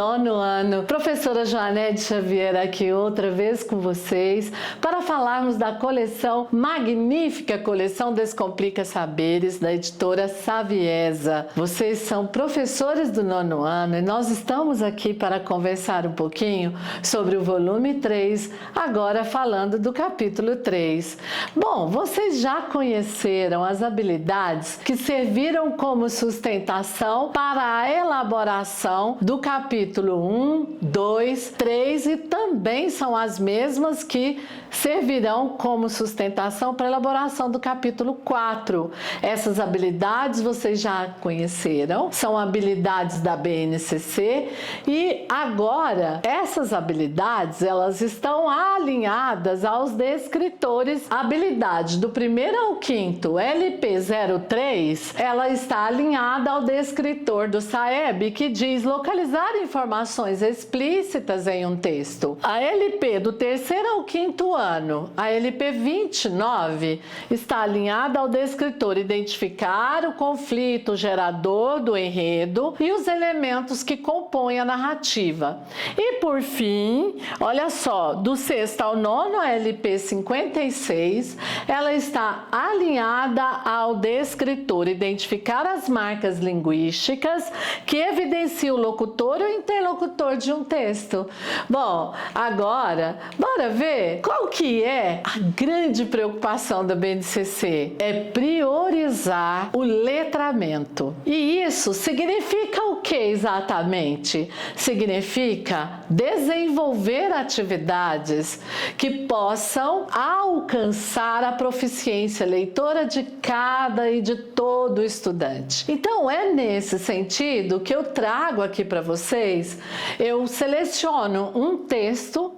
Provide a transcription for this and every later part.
nono ano. Professora Joanete Xavier aqui outra vez com vocês para falarmos da coleção, magnífica coleção Descomplica Saberes, da editora Saviesa. Vocês são professores do nono ano e nós estamos aqui para conversar um pouquinho sobre o volume 3, agora falando do capítulo 3. Bom, vocês já conheceram as habilidades que serviram como sustentação para a elaboração do capítulo 1, 2, 3 e também são as mesmas que servirão como sustentação para a elaboração do capítulo 4. Essas habilidades vocês já conheceram, são habilidades da BNCC e agora essas habilidades elas estão alinhadas aos descritores. A habilidade do primeiro ao quinto LP03, ela está alinhada ao descritor do SAEB que diz localizar informações explícitas em um texto. A LP do terceiro ao quinto ano, a LP 29, está alinhada ao descritor identificar o conflito gerador do enredo e os elementos que compõem a narrativa. E por fim, olha só, do sexto ao nono, a LP 56, ela está alinhada ao descritor identificar as marcas linguísticas que evidenciam o locutor ou interlocutor de um texto. Bom, agora, bora ver qual que é a grande preocupação da BNCC? É priorizar o letramento. E isso significa o que exatamente? Significa desenvolver atividades que possam alcançar a proficiência leitora de cada e de todo estudante. Então, é nesse sentido que eu trago aqui para vocês, eu seleciono um texto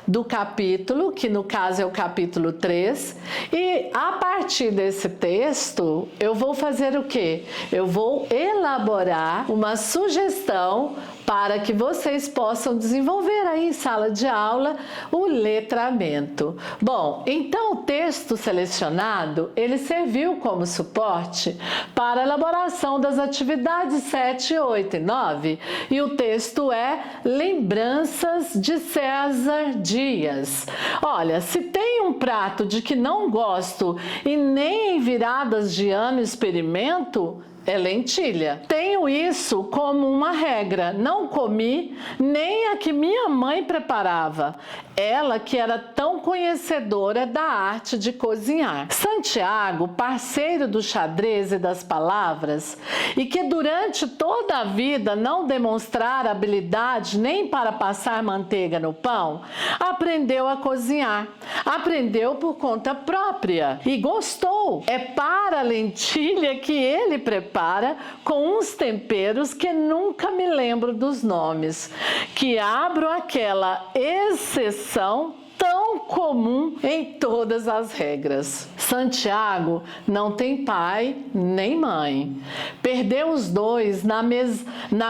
do capítulo, que no caso é o capítulo 3, e a partir desse texto eu vou fazer o quê? Eu vou elaborar uma sugestão para que vocês possam desenvolver aí em sala de aula o letramento. Bom, então o texto selecionado, ele serviu como suporte para a elaboração das atividades 7, 8 e 9, e o texto é Lembranças de César Dias. Olha, se tem um prato de que não gosto e nem em viradas de ano experimento, é lentilha. Tenho isso como uma regra. Não comi nem a que minha mãe preparava. Ela que era tão conhecedora da arte de cozinhar. Santiago, parceiro do xadrez e das palavras, e que durante toda a vida não demonstrara habilidade nem para passar manteiga no pão, aprendeu a cozinhar. Aprendeu por conta própria e gostou. É para a lentilha que ele prepara com uns temperos que nunca me lembro dos nomes, que abro aquela exceção tão comum em todas as regras. Santiago não tem pai nem mãe. Perdeu os dois na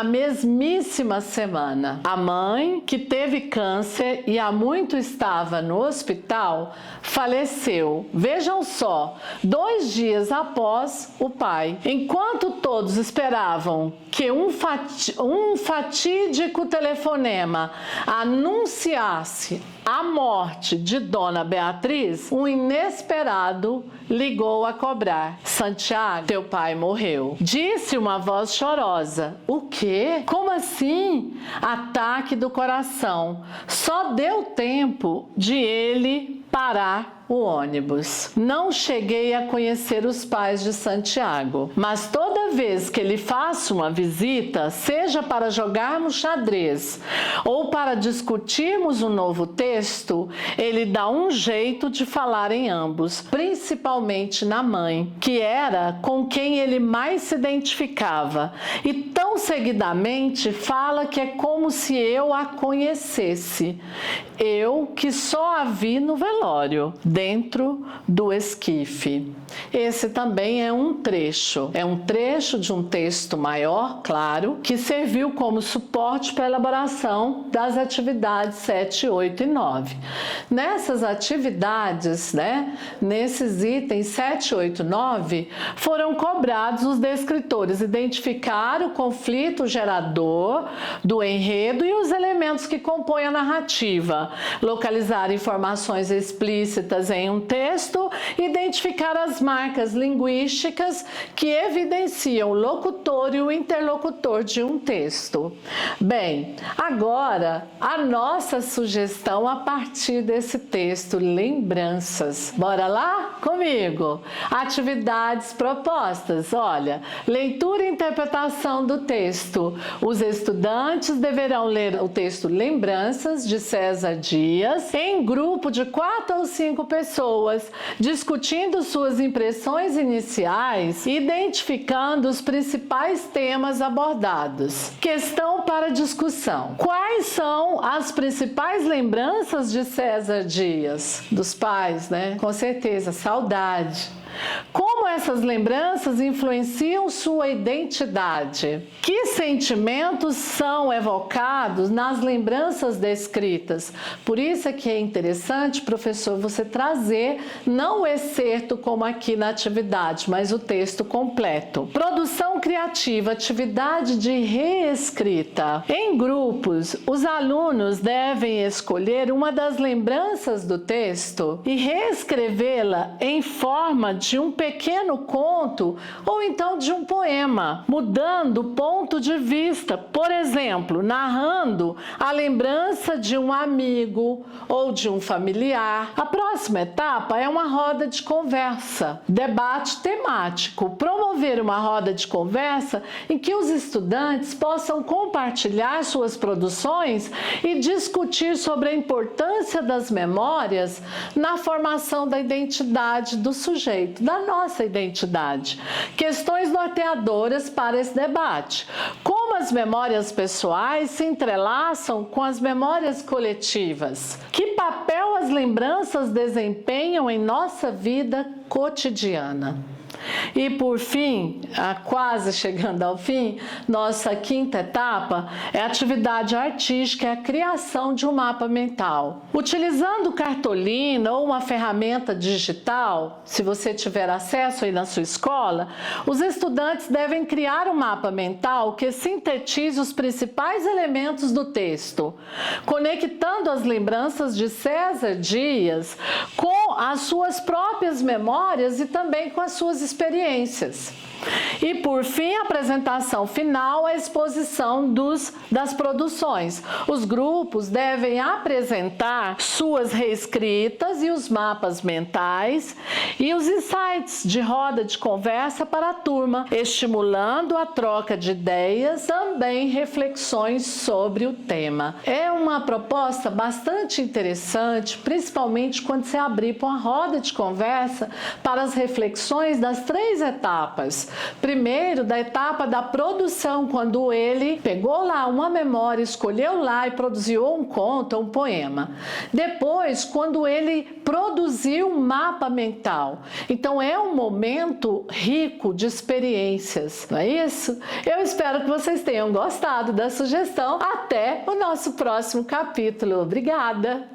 mesmíssima semana. A mãe, que teve câncer e há muito estava no hospital, faleceu. Vejam só, 2 dias após o pai. Enquanto todos esperavam que um fatídico telefonema anunciasse a morte de Dona Beatriz, um inesperado ligou a cobrar. Santiago, teu pai morreu. Disse uma voz chorosa. O quê? Como assim? Ataque do coração. Só deu tempo de ele parar o ônibus. Não cheguei a conhecer os pais de Santiago, mas toda vez que lhe faço uma visita, seja para jogarmos xadrez ou para discutirmos um novo texto, ele dá um jeito de falar em ambos, principalmente na mãe, que era com quem ele mais se identificava, e tão seguidamente fala que é como se eu a conhecesse, eu que só a vi no velório, dentro do esquife. Esse também é um trecho de um texto maior, claro, que serviu como suporte para a elaboração das atividades 7, 8 e 9. Nessas atividades, nesses itens 7, 8 e 9, foram cobrados os descritores identificar o conflito conflito gerador do enredo e os elementos que compõem a narrativa, localizar informações explícitas em um texto, identificar as marcas linguísticas que evidenciam o locutor e o interlocutor de um texto. Bem, agora a nossa sugestão a partir desse texto, lembranças. Bora lá comigo? Atividades propostas. Olha, leitura e interpretação do texto. Os estudantes deverão ler o texto Lembranças, de César Dias, em grupo de 4 ou 5 pessoas, discutindo suas impressões iniciais, identificando os principais temas abordados. Questão para discussão. Quais são as principais lembranças de César Dias? Dos pais, né? Com certeza, saudade. Como essas lembranças influenciam sua identidade? Que sentimentos são evocados nas lembranças descritas? Por isso é que é interessante, professor, você trazer não o excerto como aqui na atividade, mas o texto completo. Produção criativa, atividade de reescrita. Em grupos, os alunos devem escolher uma das lembranças do texto e reescrevê-la em forma de um pequeno conto ou então de um poema, mudando o ponto de vista, por exemplo, narrando a lembrança de um amigo ou de um familiar. A próxima etapa é uma roda de conversa, debate temático, promover uma roda de conversa em que os estudantes possam compartilhar suas produções e discutir sobre a importância das memórias na formação da identidade do sujeito, da nossa identidade. Questões norteadoras para esse debate. Como as memórias pessoais se entrelaçam com as memórias coletivas? Que papel as lembranças desempenham em nossa vida cotidiana? E por fim, quase chegando ao fim, nossa quinta etapa é a atividade artística, é a criação de um mapa mental. Utilizando cartolina ou uma ferramenta digital, se você tiver acesso aí na sua escola, os estudantes devem criar um mapa mental que sintetize os principais elementos do texto, conectando as lembranças de César Dias com as suas próprias memórias e também com as suas experiências. E por fim, a apresentação final, a exposição das produções. Os grupos devem apresentar suas reescritas e os mapas mentais e os insights de roda de conversa para a turma, estimulando a troca de ideias, também reflexões sobre o tema. É uma proposta bastante interessante, principalmente quando você abrir para uma roda de conversa para as reflexões das 3 etapas. Primeiro, da etapa da produção, quando ele pegou lá uma memória, escolheu lá e produziu um conto, um poema. Depois, quando ele produziu um mapa mental. Então, é um momento rico de experiências, não é isso? Eu espero que vocês tenham gostado da sugestão. Até o nosso próximo capítulo. Obrigada!